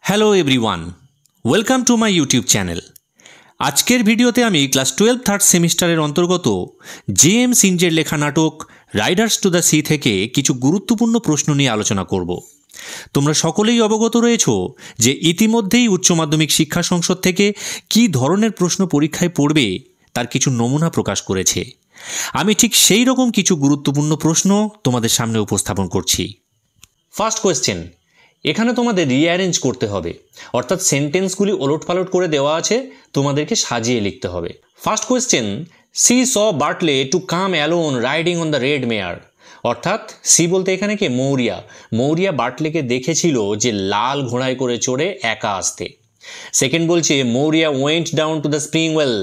Hello everyone, welcome to my YouTube channel. আজকের ভিডিওতে আমি ক্লাস 12 থার্ড সেমিস্টারের অন্তর্গত জে.এম. সিনজের লেখা নাটক রাইডার্স টু দ্য সি থেকে কিছু গুরুত্বপূর্ণ প্রশ্ন নিয়ে আলোচনা করব। তোমরা সকলেই অবগত রয়েছো যে ইতিমধ্যেই উচ্চ মাধ্যমিক শিক্ষা সংসদ থেকে কী ধরনের প্রশ্ন পরীক্ষায় পড়বে তার কিছু নমুনা প্রকাশ করেছে। আমি ঠিক সেই রকম কিছু গুরুত্বপূর্ণ প্রশ্ন তোমাদের সামনে উপস্থাপন করছি। ফার্স্ট কোয়েশ্চেন, এখানে তোমাদের রিঅ্যারেঞ্জ করতে হবে, অর্থাৎ সেন্টেন্সগুলি ওলটপালট করে দেওয়া আছে, তোমাদেরকে সাজিয়ে লিখতে হবে। First question, she saw Bartley to come alone riding on the red mare. অর্থাৎ সি বলতে এখানে কে? মৌরিয়া। মৌরিয়া বার্টলেকে দেখেছিল যে লাল ঘোড়ায় করে চড়ে একা আসতে। সেকেন্ড বলছে Maurya went down to the spring well.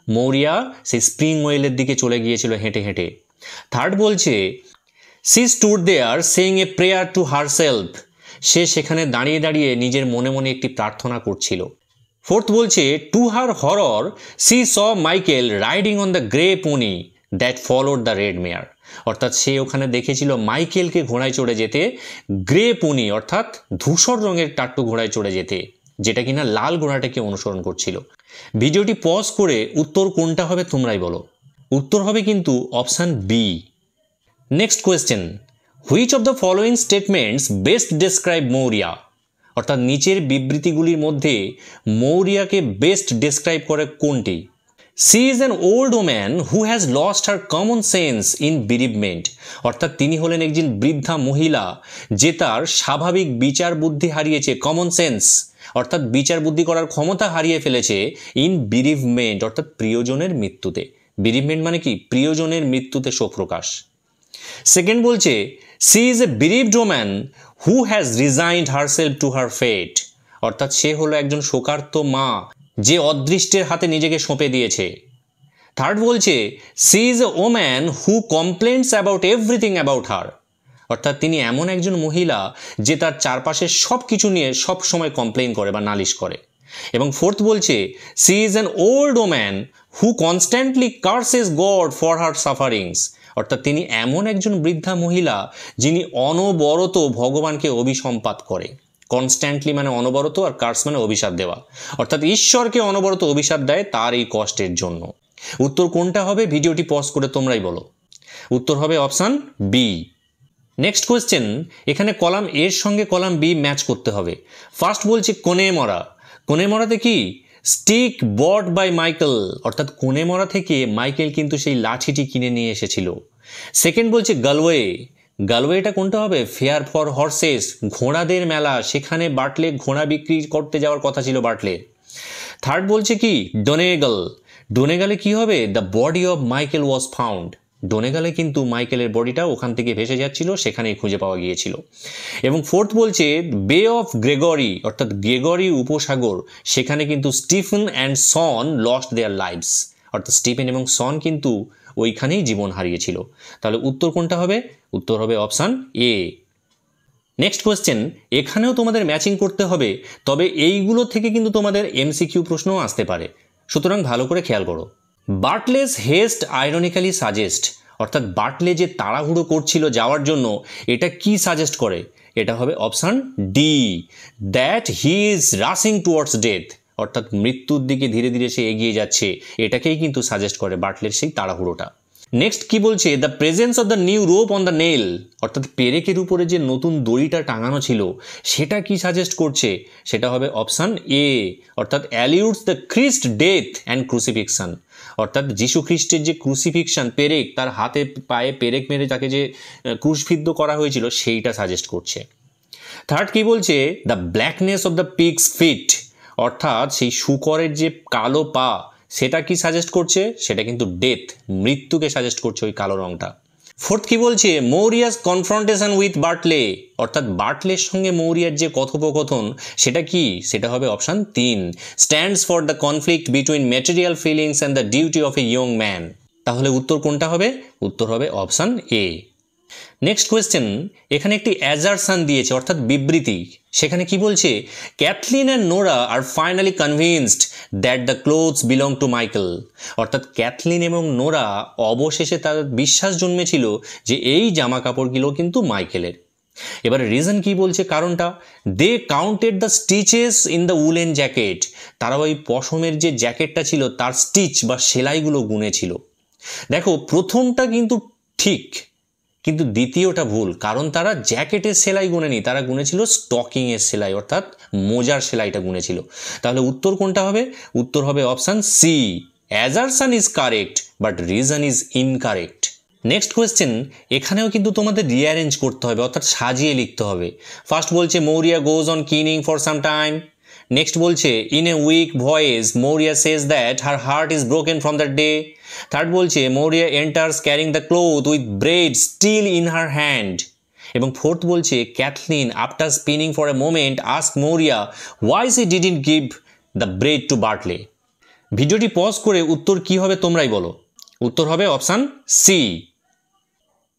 Maurya সেই স্প্রিং ওয়েলের দিকে চলে গিয়েছিল হেঁটে হেঁটে। থার্ড বলছে she stood there saying a prayer to herself. সে সেখানে দাঁড়িয়ে দাঁড়িয়ে নিজের মনে মনে একটি প্রার্থনা করছিল। ফোর্থ বলছে to her horror she saw Michael riding on the grey pony that followed the red mare. অর্থাৎ সে ওখানে দেখেছিল মাইকেলকে ঘোড়ায় চড়ে যেতে, গ্রে পোনি অর্থাৎ ধূসর রঙের টাট্টু ঘোড়ায় চড়ে যেতে, যেটা কিনা লাল ঘোড়াটাকে অনুসরণ করছিল। ভিডিওটি পজ করে উত্তর কোনটা হবে তোমরাই বলো। উত্তর হবে কিন্তু option B. Next question, which of the following statements best describe Maurya. অর্থাৎ নিচের বিবৃতিগুলির মধ্যে মৌরিয়াকে বেস্ট ডেসক্রাইব করে কোনটি? She is an old woman who has lost her common sense in bereavement. অর্থাৎ তিনি হলেন একজন বৃদ্ধা মহিলা যে তার স্বাভাবিক বিচার বুদ্ধি হারিয়েছে, কমন সেন্স অর্থাৎ বিচার বুদ্ধি করার ক্ষমতা হারিয়ে ফেলেছে ইন বিরিভমেন্ট অর্থাৎ প্রিয়জনের মৃত্যুতে। বিরিভমেন্ট মানে কি? প্রিয়জনের মৃত্যুতে শোক প্রকাশ। সেকেন্ড বলছে she is a bereaved woman who has resigned herself to her fate. অর্থাৎ সে হলো একজন শোকার্ত মা যে অদৃষ্টের হাতে নিজেকে সঁপে দিয়েছে। থার্ড বলছে she is a woman who complaints about everything about her. অর্থাৎ তিনি এমন একজন মহিলা যে তার চারপাশের সব কিছু নিয়ে সব সময় কমপ্লেন করে বা নালিশ করে। এবং ফোর্থ বলছে she is an old woman who constantly curses God for her sufferings. অর্থাৎ তিনি এমন একজন বৃদ্ধা মহিলা যিনি অনবরত ভগবানকে অভিসম্পাত করে। কনস্ট্যান্টলি মানে অনবরত, আর কার্স মানে অভিশাপ দেওয়া, অর্থাৎ ঈশ্বরকে অনবরত অভিশাপ দেয় তার এই কষ্টের জন্য। উত্তর কোনটা হবে? ভিডিওটি পজ করে তোমরাই বলো। উত্তর হবে অপশান বি। নেক্সট কোয়েশ্চেন, এখানে কলাম এর সঙ্গে কলাম বি ম্যাচ করতে হবে। ফার্স্ট বলছে কোনে মরা। কোনে মরাতে কি? Stick bought by Michael. অর্থাৎ কোনে মরা থেকে মাইকেল কিন্তু সেই লাঠিটি কিনে নিয়ে এসেছিল। সেকেন্ড বলছে গালওয়ে। গালওয়েটা কোনটা হবে? ফেয়ার ফর হর্সেস, ঘোড়াদের মেলা, সেখানে বার্টলে ঘোড়া বিক্রি করতে যাওয়ার কথা ছিল বার্টলে। থার্ড বলছে কি? ডোনেগাল। ডোনেগালে কি হবে? The body of Michael was found. ডোনেগালে কিন্তু মাইকেলের বডিটা ওখান থেকে ভেসে যাচ্ছিল, সেখানেই খুঁজে পাওয়া গিয়েছিল। এবং ফোর্থ বলছে বে অফ গ্রেগরি অর্থাৎ গ্রেগরি উপসাগর, সেখানে কিন্তু Stephen and Son lost their lives. অর্থাৎ স্টিফেন এবং সন কিন্তু ওইখানেই জীবন হারিয়েছিল। তাহলে উত্তর কোনটা হবে? উত্তর হবে অপশান এ। নেক্সট কোয়েশ্চেন, এখানেও তোমাদের ম্যাচিং করতে হবে, তবে এইগুলো থেকে কিন্তু তোমাদের এমসিকিউ প্রশ্নও আসতে পারে, সুতরাং ভালো করে খেয়াল করো। বার্টলেস হেস্ট আইরনিক্যালি সাজেস্ট। অর্থাৎ বার্টলে যে তাড়াহুড়ো করছিল যাওয়ার জন্য, এটা কি সাজেস্ট করে? এটা হবে option D, that he is rushing towards death. অর্থাৎ মৃত্যুর দিকে ধীরে ধীরে সে এগিয়ে যাচ্ছে, এটাকেই কিন্তু সাজেস্ট করে বার্টলের সেই তাড়াহুড়োটা। নেক্সট কি বলছে? The presence of the new rope on the nail. অর্থাৎ পেরেকের উপরে যে নতুন দড়িটা টাঙানো ছিল সেটা কি সাজেস্ট করছে? সেটা হবে অপশান এ, অর্থাৎ alludes the Christ death and crucifixion. অর্থাৎ যীশু খ্রিস্টের যে ক্রুসিফিকশন, পেরেক, তার হাতে পায়ে পেরেক মেরে তাকে যে ক্রুশবিদ্ধ করা হয়েছিল সেইটা সাজেস্ট করছে। থার্ড কি বলছে? The blackness of the pigs feet. অর্থাৎ সেই শূকরের যে কালো পা, সেটা কি সাজেস্ট করছে? সেটা কিন্তু ডেথ, মৃত্যুকে সাজেস্ট করছে ওই কালো রংটা। ফোর্থ কি বলছে? মৌরিয়াস কনফ্রন্টেশন উইথ বার্টলে। অর্থাৎ বার্টলের সঙ্গে মৌরিয়ার যে কথোপকথন সেটা কি? সেটা হবে option 3, stands for the conflict between material feelings and the duty of a young man. তাহলে উত্তর কোনটা হবে? উত্তর হবে অপশান এ। নেক্সট কোয়েশ্চেন, এখানে একটি অ্যাজারশন দিয়েছে অর্থাৎ বিবৃতি। সেখানে কি বলছে? Cathleen and Nora are finally convinced that the clothes belong to Michael. অর্থাৎ ক্যাথলিন এবং নোরা অবশেষে তার বিশ্বাস জন্মেছিল যে এই জামা কাপড়গুলো কিন্তু মাইকেলের। এবারে রিজন কি বলছে, কারণটা, they counted the stitches in the woollen jacket, তারা ওই পশমের যে জ্যাকেটটা ছিল তার স্টিচ বা সেলাইগুলো গুনেছিল। দেখো প্রথমটা কিন্তু ঠিক, কিন্তু দ্বিতীয়টা ভুল, কারণ তারা জ্যাকেটের সেলাই গুনেনি, তারা গুনেছিল স্টকিংয়ের সেলাই, অর্থাৎ মোজার সেলাইটা গুনেছিল। তাহলে উত্তর কোনটা হবে? উত্তর হবে option C, assertion is correct but reason is incorrect. Next question, এখানেও কিন্তু তোমাদের রিঅ্যারেঞ্জ করতে হবে, অর্থাৎ সাজিয়ে লিখতে হবে। ফার্স্ট বলছে Maurya goes on keening for some time. Next বলছে in a weak voice Maurya says that her heart is broken from that day. Third বলছে Maurya enters carrying the cloth with bread still in her hand. এবং fourth বলছে Cathleen after spinning for a moment ask Maurya why she didn't give the bread to Bartley. ভিডিওটি pause করে উত্তর কি হবে তোমরাই বলো। উত্তর হবে অপশান সি।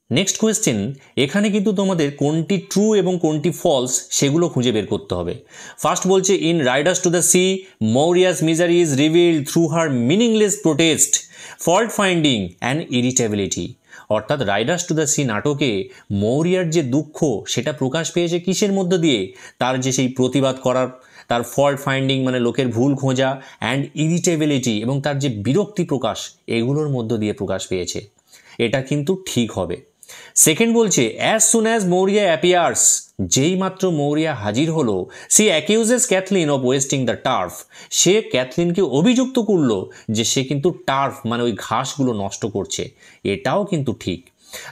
নেক্সট কোয়েশ্চেন, এখানে কিন্তু তোমাদের কোনটি ট্রু এবং কোনটি ফলস সেগুলো খুঁজে বের করতে হবে। ফার্স্ট বলছে in Riders to the Sea Maurya's misery is revealed through her meaningless protest, fault finding and irritability. অর্থাৎ রাইডার্স টু দ্য সি নাটকে মৌরিয়ার যে দুঃখ সেটা প্রকাশ পেয়েছে কিসের মধ্য দিয়ে? তার যে সেই প্রতিবাদ করার, তার ফল্ট ফাইন্ডিং মানে লোকের ভুল খোঁজা, অ্যান্ড ইরিটেবিলিটি এবং তার যে বিরক্তি প্রকাশ, এগুলোর মধ্য দিয়ে প্রকাশ পেয়েছে। এটা কিন্তু ঠিক হবে। সেকেন্ড বলছে as soon as Maurya appears, যেই মাত্র মৌরিয়া হাজির হলো, she accuses Cathleen of wasting the turf, সে ক্যাথলিনকে অভিযুক্ত করলো যে সে কিন্তু টার্ফ মানে ওই ঘাসগুলো নষ্ট করছে। এটাও কিন্তু ঠিক।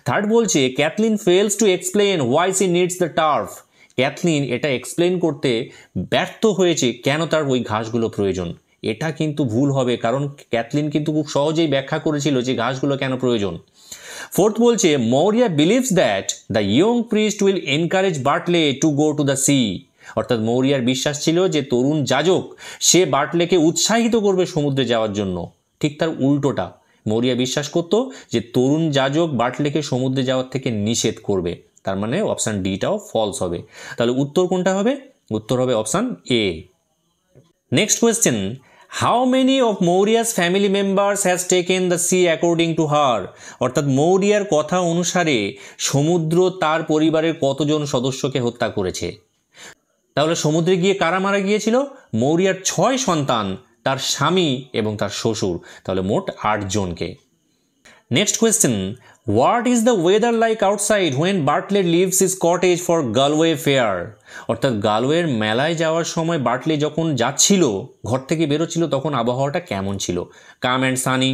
থার্ড বলছে Cathleen fails to explain why she needs the turf, Cathleen এটা এক্সপ্লেন করতে ব্যর্থ হয়েছে কেন তার ওই ঘাসগুলো প্রয়োজন। এটা কিন্তু ভুল হবে, কারণ ক্যাথলিন কিন্তু খুব সহজেই ব্যাখ্যা করেছিল যে ঘাসগুলো কেন প্রয়োজন। ফোর্থ বলছে Maurya believes that the young priest will encourage Bartley to go to the sea, অর্থাৎ মৌরিয়ার বিশ্বাস ছিল যে তরুণ যাজক সে বার্টলেকে উৎসাহিত করবে সমুদ্রে যাওয়ার জন্য। ঠিক তার উল্টোটা, মৌরিয়া বিশ্বাস করত যে তরুণ যাজক বার্টলেকে সমুদ্রে যাওয়ার থেকে নিষেধ করবে। তার মানে অপশান ডিটাও ফলস হবে। তাহলে উত্তর কোনটা হবে? উত্তর হবে option A. Next question, how many of Maurya's family members has taken the sea according to her, অর্থাৎ মৌরিয়ার কথা অনুসারে সমুদ্র তার পরিবারের কতজন সদস্যকে হত্যা করেছে? তাহলে সমুদ্রে গিয়ে কারা মারা গিয়েছিল? মৌরিয়ার 6 সন্তান, তার স্বামী এবং তার শ্বশুর, তাহলে মোট 8 জনকে। Next question, what is the weather like outside when Bartley leaves his cottage for Galway fair, অর্থাৎ গালওয়ের মেলায় যাওয়ার সময় বার্টলে যখন যাচ্ছিল, ঘর থেকে বেরোচ্ছিল, তখন আবহাওয়াটা কেমন ছিল? Calm and sunny,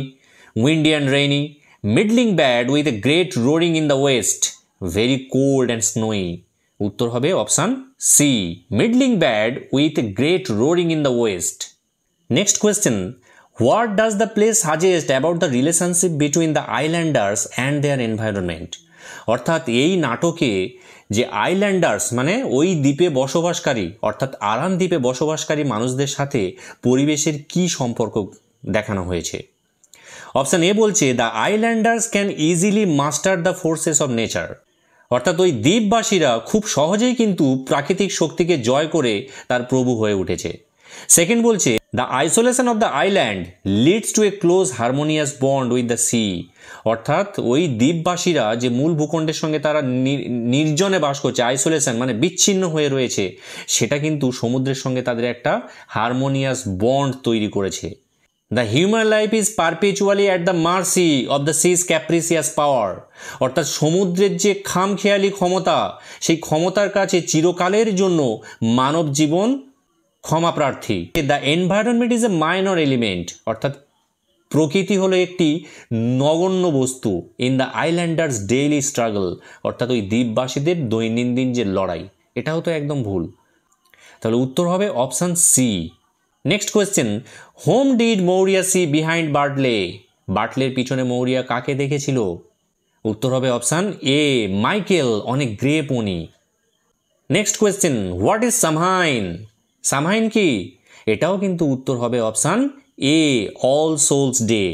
windy and rainy, middling bad with a great roaring in the west, very cold and snowy. উত্তর হবে option C, middling bad with a great roaring in the west. Next question, what does the play suggest about the relationship between the islanders and their environment, অর্থাৎ এই নাটকে যে আইল্যান্ডার্স মানে ওই দ্বীপে বসবাসকারী, অর্থাৎ আরাম দ্বীপে বসবাসকারী মানুষদের সাথে পরিবেশের কি সম্পর্ক দেখানো হয়েছে? অপশান এ বলছে the islanders can easily master the forces of nature, অর্থাৎ ওই দ্বীপবাসীরা খুব সহজেই কিন্তু প্রাকৃতিক শক্তিকে জয় করে তার প্রভু হয়ে উঠেছে। সেকেন্ড বলছে the isolation of the island leads to a close harmonious bond with the sea, অর্থাৎ ওই দ্বীপবাসীরা যে মূল ভূখণ্ডের সঙ্গে তারা নির্জনে বাস করছে, আইসোলেশন মানে বিচ্ছিন্ন হয়ে রয়েছে, সেটা কিন্তু সমুদ্রের সঙ্গে তাদের একটা হারমোনিয়াস বন্ড তৈরি করেছে। The human life is perpetually at the mercy of the sea's capricious power, অর্থাৎ সমুদ্রের যে খামখেয়ালি ক্ষমতা, সেই ক্ষমতার কাছে চিরকালের জন্য মানব জীবন ক্ষমা প্রার্থী। The environment is a minor element, অর্থাৎ প্রকৃতি হলো একটি নগণ্য বস্তু ইন দ্য আইল্যান্ডার্স ডেইলি স্ট্রাগল, অর্থাৎ ওই দ্বীপবাসীদের দৈনন্দিন যে লড়াই, এটাও তো একদম ভুল। তাহলে উত্তর হবে option C. Next question, whom did Maurya see behind Bartley, বার্টলের পিছনে মৌরিয়া কাকে দেখেছিল? উত্তর হবে option A, Michael on a grey pony. Next question, what is Samhain, Samhain কি? এটাও কিন্তু উত্তর হবে option A, all souls day.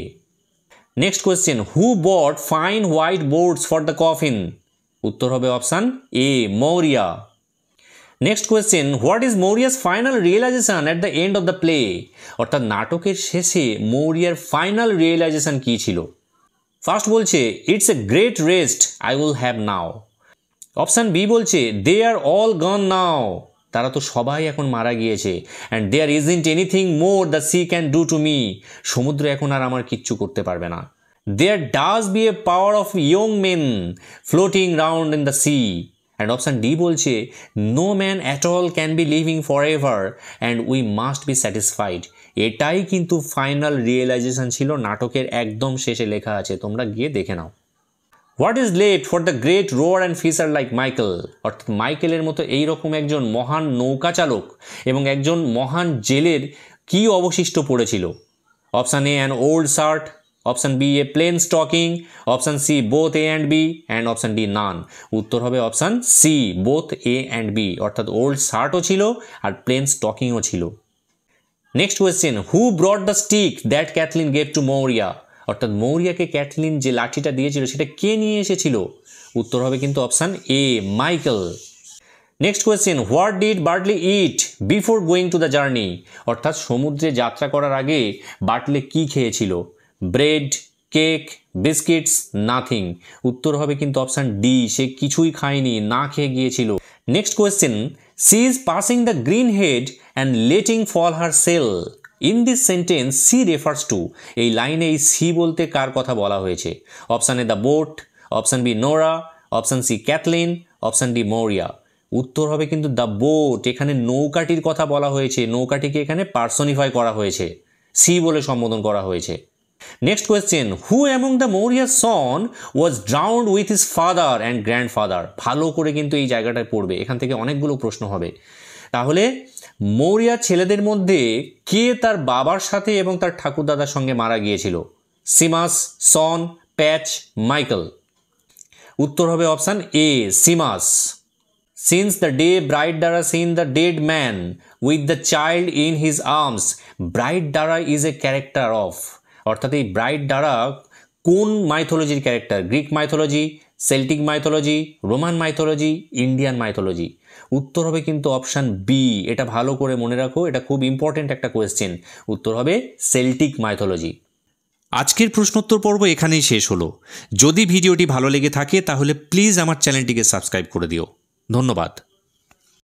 Next question, who bought fine white boards for the coffin, উত্তর হবে option A, Maurya. Next question, what is Maurya's final realization at the end of the play, অর্থাৎ নাটকের শেষে মৌরিয়ার final realisation কী ছিল? First বলছে it's a great rest I will have now, option B বলছে they R all গন নাও, তারা তো সবাই এখন মারা গিয়েছে। And there isn't anything more the sea can do to me, সমুদ্র এখন আর আমার কিচ্ছু করতে পারবে না। There does be a power of young men floating round in the sea. And option D বলছে no man at all can be living for ever and we must be satisfied. এটাই কিন্তু ফাইনাল রিয়েলাইজেশন ছিল, নাটকের একদম শেষে লেখা আছে, তোমরা গিয়ে দেখে নাও। What is left for the great rower and fisher like Michael, অর্থাৎ মাইকেলের মতো এইরকম একজন মহান নৌকা চালক এবং একজন মহান জেলের কি অবশিষ্ট পড়েছিল? Option A an old shirt, option B a plain stocking, option C both A and B, and option D none. উত্তর হবে option C both A and B, অর্থাৎ ওল্ড শার্টও ছিল আর প্লেন স্টকিংও ছিল। Next question, who brought the stick that Cathleen gave to Maurya, অর্থাৎ মৌরিয়াকে ক্যাথলিন যে লাঠিটা দিয়েছিল সেটা কে নিয়ে এসেছিল? উত্তর হবে কিন্তু option A Michael. Next question, what did Bartley it before going to the journey, অর্থাৎ সমুদ্রে যাত্রা করার আগে বার্টলে কি খেয়েছিল? Bread, cake, biscuits, nothing. উত্তর হবে কিন্তু অপশান ডি, সে কিছুই খায়নি, না খেয়ে গিয়েছিল। Next question, she is passing the green head and letting fall her sail. In this sentence she refers to, এই লাইনে এই সি বলতে কার কথা বলা হয়েছে? Option A the boat, option B Nora, option C Cathleen, option D Maurya. উত্তর হবে কিন্তু দ্য বোট, এখানে নৌকাটির কথা বলা হয়েছে, নৌকাটিকে এখানে পার্সনিফাই করা হয়েছে, সি বলে সম্বোধন করা হয়েছে। Next question, who among the Maurya's son was drowned with his father and grandfather. ভালো করে কিন্তু এই জায়গাটায় পড়বে, এখান থেকে অনেকগুলো প্রশ্ন হবে। তাহলে মৌরিয়ার ছেলেদের মধ্যে কে তার বাবার সাথে এবং তার ঠাকুরদাদার সঙ্গে মারা গিয়েছিল? Seamus, Sean, Patch, Michael. উত্তর হবে option A Seamus. Since the day Bright দ্বারা seen the dead man with the child in his arms, Bright দ্বারা ইজ এ ক্যারেক্টার অফ, অর্থাৎ এই ব্রাইট দ্বারা কোন মাইথোলজির character? Greek mythology, Celtic mythology, Roman mythology, Indian mythology. উত্তর হবে কিন্তু অপশান বি, এটা ভালো করে মনে রাখো, এটা খুব ইম্পর্টেন্ট একটা কোয়েশ্চেন। উত্তর হবে সেল্টিক মাইথোলজি। আজকের প্রশ্নোত্তর পর্ব এখানেই শেষ হলো। যদি ভিডিওটি ভালো লেগে থাকে তাহলে প্লিজ আমার চ্যানেলটিকে সাবস্ক্রাইব করে দিও। ধন্যবাদ।